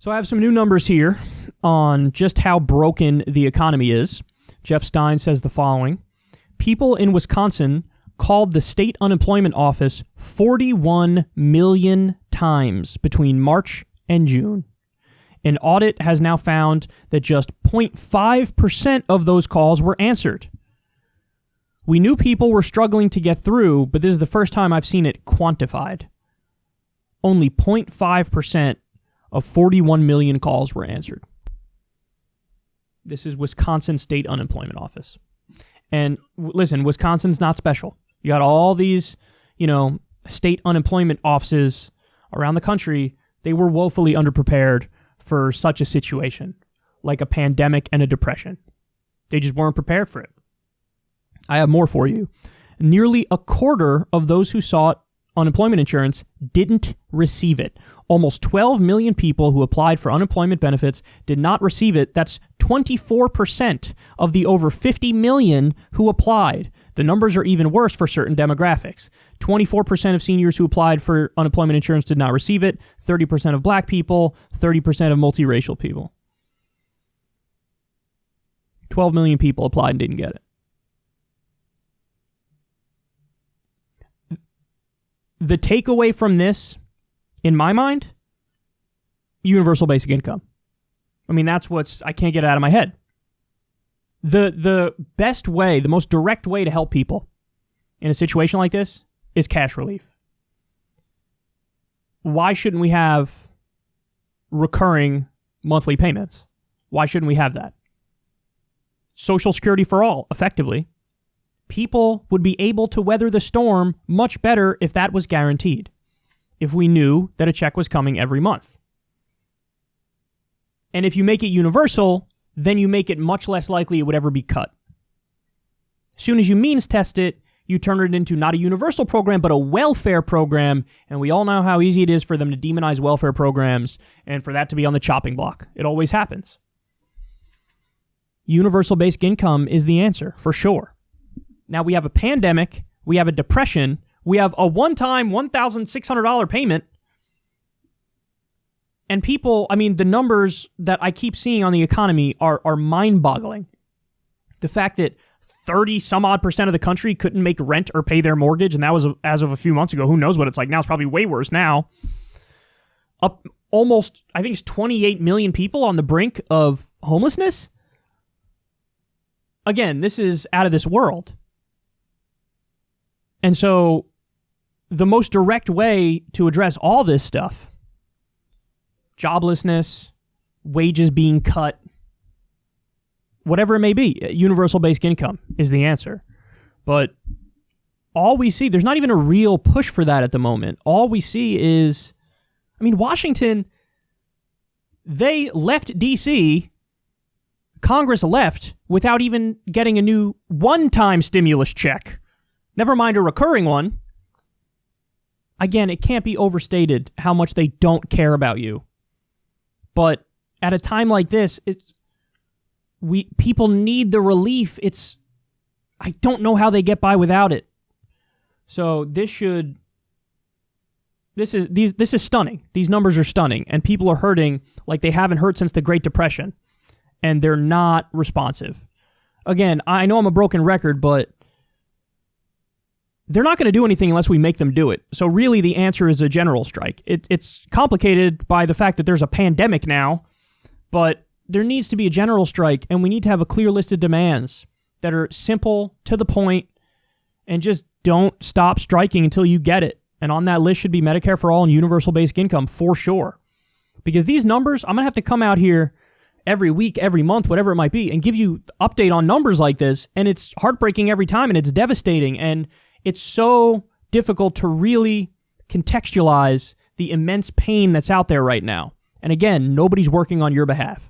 So I have some new numbers here on just how broken the economy is. Jeff Stein says the following. People in Wisconsin called the state unemployment office 41 million times between March and June. An audit has now found that just 0.5% of those calls were answered. We knew people were struggling to get through, but this is the first time I've seen it quantified. Only 0.5% of 41 million calls were answered. This is Wisconsin State Unemployment Office. And listen, Wisconsin's not special. You got all these, state unemployment offices around the country. They were woefully underprepared for such a situation, like a pandemic and a depression. They just weren't prepared for it. I have more for you. Nearly a quarter of those who sought unemployment insurance didn't receive it. Almost 12 million people who applied for unemployment benefits did not receive it. That's 24% of the over 50 million who applied. The numbers are even worse for certain demographics. 24% of seniors who applied for unemployment insurance did not receive it. 30% of black people, 30% of multiracial people. 12 million people applied and didn't get it. The takeaway from this, in my mind, universal basic income. I mean, that's I can't get it out of my head. The best way, the most direct way to help people in a situation like this is cash relief. Why shouldn't we have recurring monthly payments? Why shouldn't we have that? Social Security for all, effectively. People would be able to weather the storm much better if that was guaranteed, if we knew that a check was coming every month. And if you make it universal, then you make it much less likely it would ever be cut. As soon as you means test it, you turn it into not a universal program, but a welfare program, and we all know how easy it is for them to demonize welfare programs and for that to be on the chopping block. It always happens. Universal basic income is the answer, for sure. Now we have a pandemic, we have a depression, we have a one-time $1,600 payment, and people, the numbers that I keep seeing on the economy are mind-boggling. The fact that 30-some-odd% of the country couldn't make rent or pay their mortgage, and that was as of a few months ago. Who knows what it's like now? It's probably way worse now. Up almost, I think it's 28 million people on the brink of homelessness. Again, this is out of this world. And so the most direct way to address all this stuff, joblessness, wages being cut, whatever it may be, universal basic income is the answer. But all we see, there's not even a real push for that at the moment. All we see is, Washington, they left D.C., Congress left without even getting a new one-time stimulus check. Never mind a recurring one. Again, it can't be overstated how much they don't care about you. But at a time like this, people need the relief. I don't know how they get by without it. So this is stunning. These numbers are stunning, and people are hurting like they haven't hurt since the Great Depression, and they're not responsive. Again, I know I'm a broken record, but they're not going to do anything unless we make them do it. So really the answer is a general strike. It's complicated by the fact that there's a pandemic now, but there needs to be a general strike, and we need to have a clear list of demands that are simple, to the point, and just don't stop striking until you get it. And on that list should be Medicare for all and universal basic income for sure. Because these numbers, I'm going to have to come out here every week, every month, whatever it might be, and give you update on numbers like this, and it's heartbreaking every time, and it's devastating, and it's so difficult to really contextualize the immense pain that's out there right now. And again, nobody's working on your behalf.